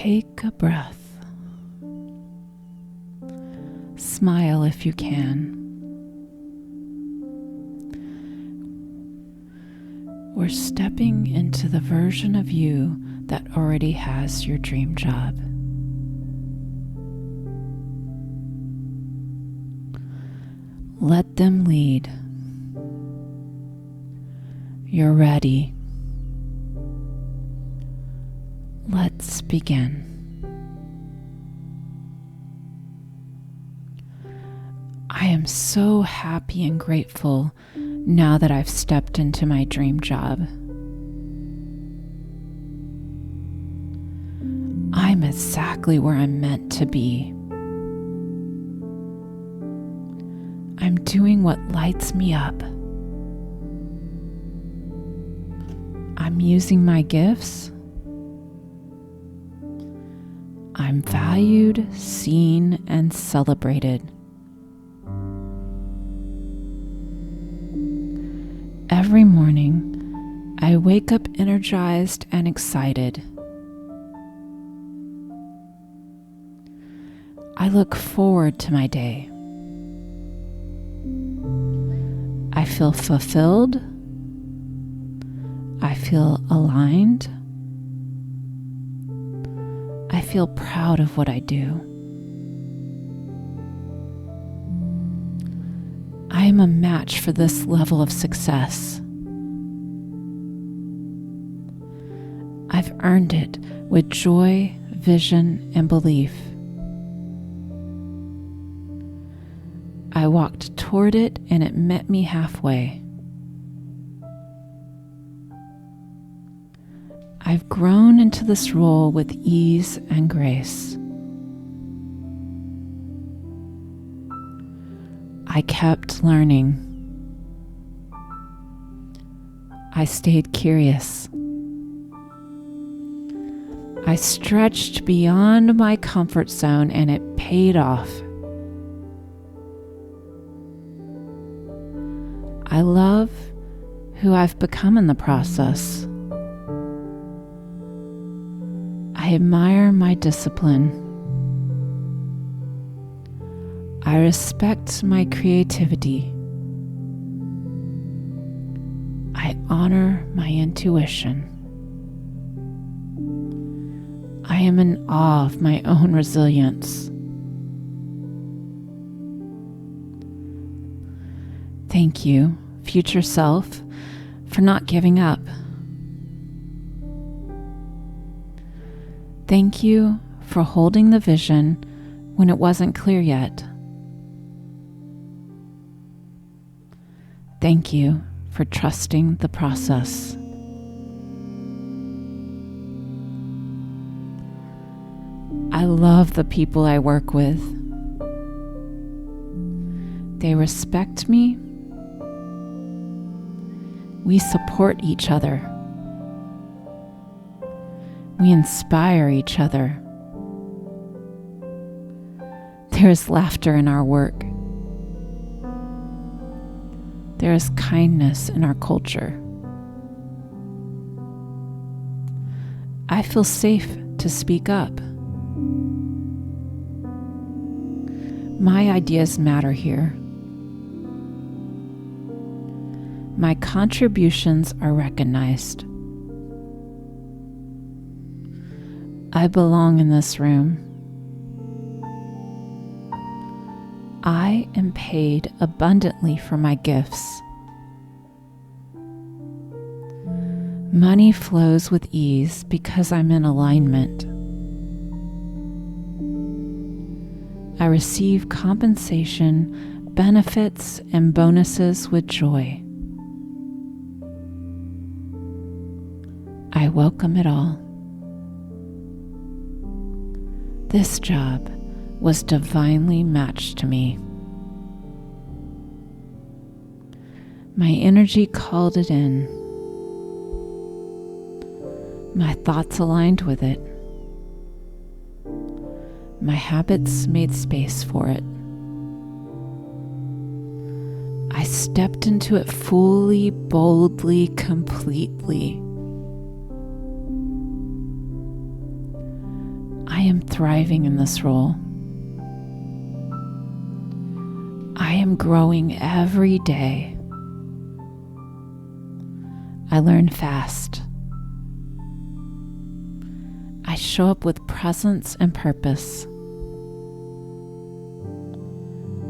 Take a breath. Smile if you can. We're stepping into the version of you that already has your dream job. Let them lead. You're ready. Let's begin. I am so happy and grateful now that I've stepped into my dream job. I'm exactly where I'm meant to be. I'm doing what lights me up. I'm using my gifts. I'm valued, seen, and celebrated. Every morning, I wake up energized and excited. I look forward to my day. I feel fulfilled. I feel aligned. I feel proud of what I do. I am a match for this level of success. I've earned it with joy, vision, and belief. I walked toward it and it met me halfway. I've grown into this role with ease and grace. I kept learning. I stayed curious. I stretched beyond my comfort zone and it paid off. I love who I've become in the process. I admire my discipline. I respect my creativity. I honor my intuition. I am in awe of my own resilience. Thank you, future self, for not giving up. Thank you for holding the vision when it wasn't clear yet. Thank you for trusting the process. I love the people I work with. They respect me. We support each other. We inspire each other. There is laughter in our work. There is kindness in our culture. I feel safe to speak up. My ideas matter here. My contributions are recognized. I belong in this room. I am paid abundantly for my gifts. Money flows with ease because I'm in alignment. I receive compensation, benefits, and bonuses with joy. I welcome it all. This job was divinely matched to me. My energy called it in. My thoughts aligned with it. My habits made space for it. I stepped into it fully, boldly, completely. am thriving in this role. I am growing every day. I learn fast. I show up with presence and purpose.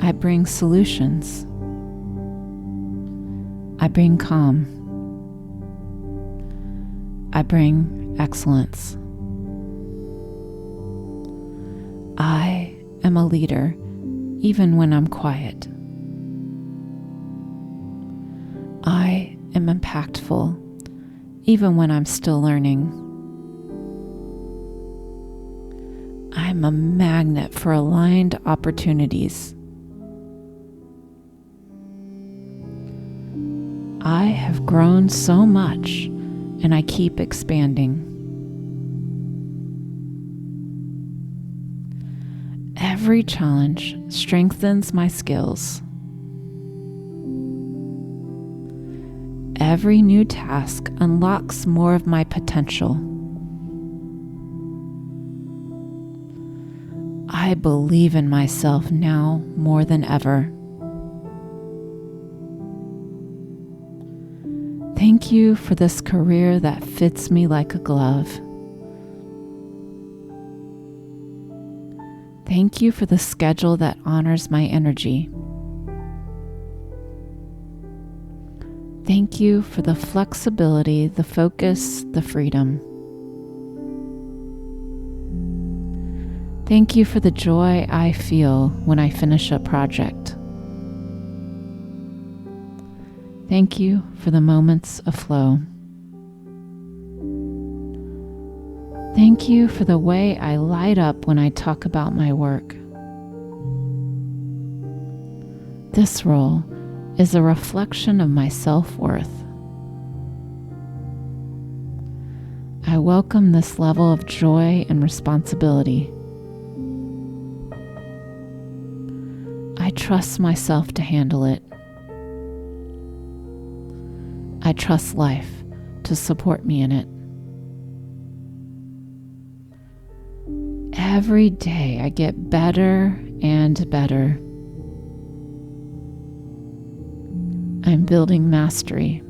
I bring solutions. I bring calm. I bring excellence. I am a leader even when I'm quiet. I am impactful even when I'm still learning. I'm a magnet for aligned opportunities. I have grown so much and I keep expanding. Every challenge strengthens my skills. Every new task unlocks more of my potential. I believe in myself now more than ever. Thank you for this career that fits me like a glove. Thank you for the schedule that honors my energy. Thank you for the flexibility, the focus, the freedom. Thank you for the joy I feel when I finish a project. Thank you for the moments of flow. Thank you for the way I light up when I talk about my work. This role is a reflection of my self-worth. I welcome this level of joy and responsibility. I trust myself to handle it. I trust life to support me in it. Every day I get better and better. I'm building mastery.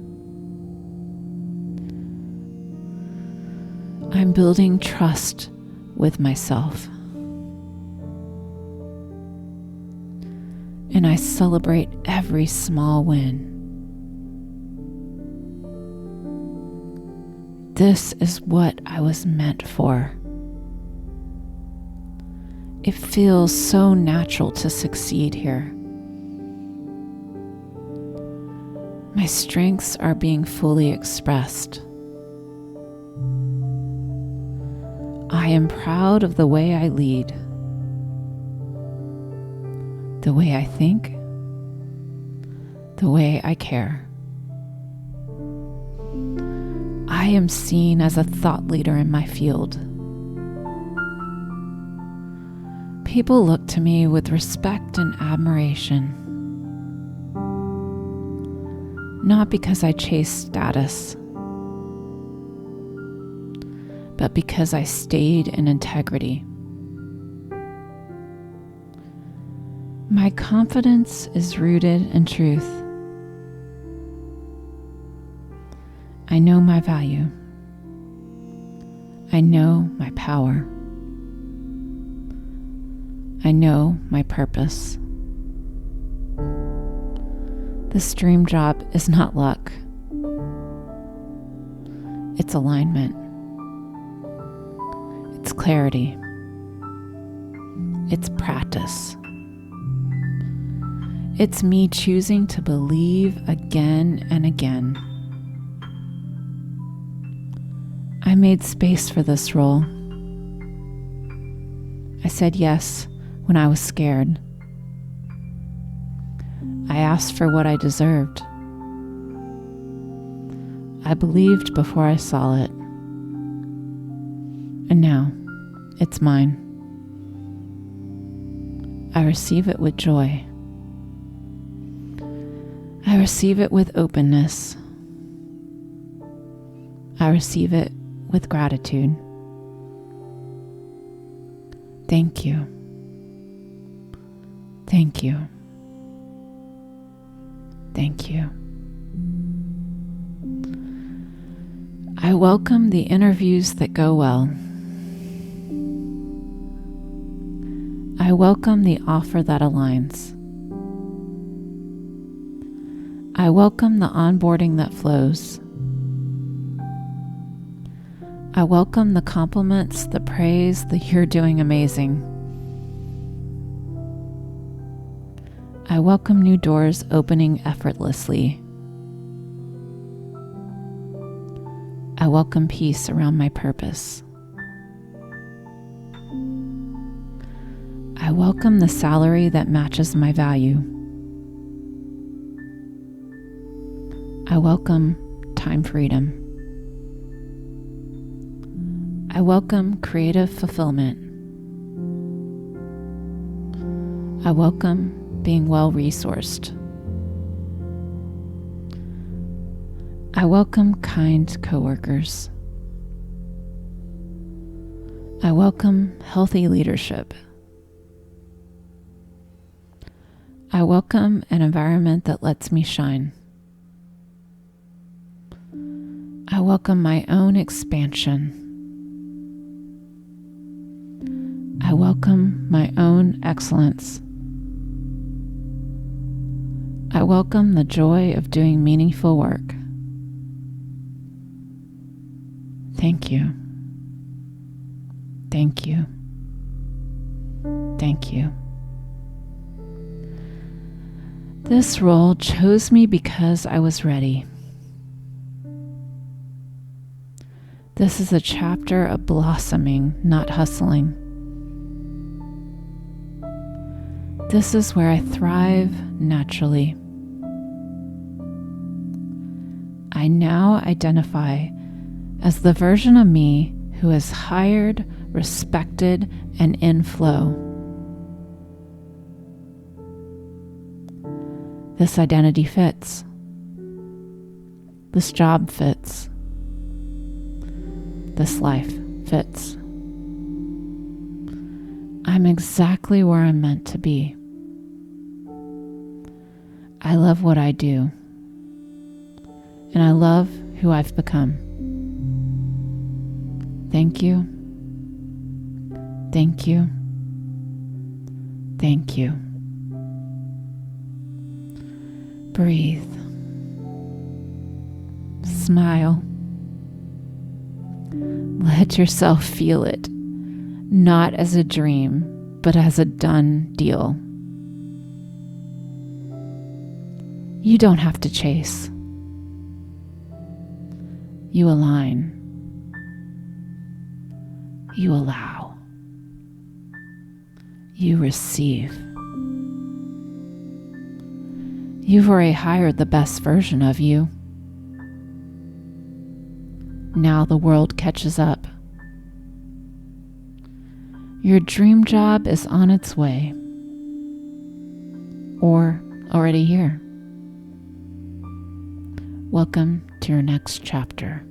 I'm building trust with myself. And I celebrate every small win. This is what I was meant for. It feels so natural to succeed here. My strengths are being fully expressed. I am proud of the way I lead, the way I think, the way I care. I am seen as a thought leader in my field. People look to me with respect and admiration, not because I chase status, but because I stayed in integrity. My confidence is rooted in truth. I know my value. I know my power. I know my purpose. This dream job is not luck. It's alignment. It's clarity. It's practice. It's me choosing to believe again and again. I made space for this role. I said yes when I was scared. I asked for what I deserved. I believed before I saw it. And now, it's mine. I receive it with joy. I receive it with openness. I receive it with gratitude. Thank you. Thank you. Thank you. I welcome the interviews that go well. I welcome the offer that aligns. I welcome the onboarding that flows. I welcome the compliments, the praise, the "you're doing amazing." I welcome new doors opening effortlessly. I welcome peace around my purpose. I welcome the salary that matches my value. I welcome time freedom. I welcome creative fulfillment. I welcome being well-resourced. I welcome kind coworkers. I welcome healthy leadership. I welcome an environment that lets me shine. I welcome my own expansion. I welcome my own excellence. I welcome the joy of doing meaningful work. Thank you. Thank you. Thank you. This role chose me because I was ready. This is a chapter of blossoming, not hustling. This is where I thrive naturally. I now identify as the version of me who is hired, respected, and in flow. This identity fits. This job fits. This life fits. I'm exactly where I'm meant to be. I love what I do. And I love who I've become. Thank you. Thank you. Thank you. Breathe. Smile. Let yourself feel it, not as a dream, but as a done deal. You don't have to chase. You align. You allow. You receive. You've already hired the best version of you. Now the world catches up. Your dream job is on its way, or already here. Welcome to your next chapter.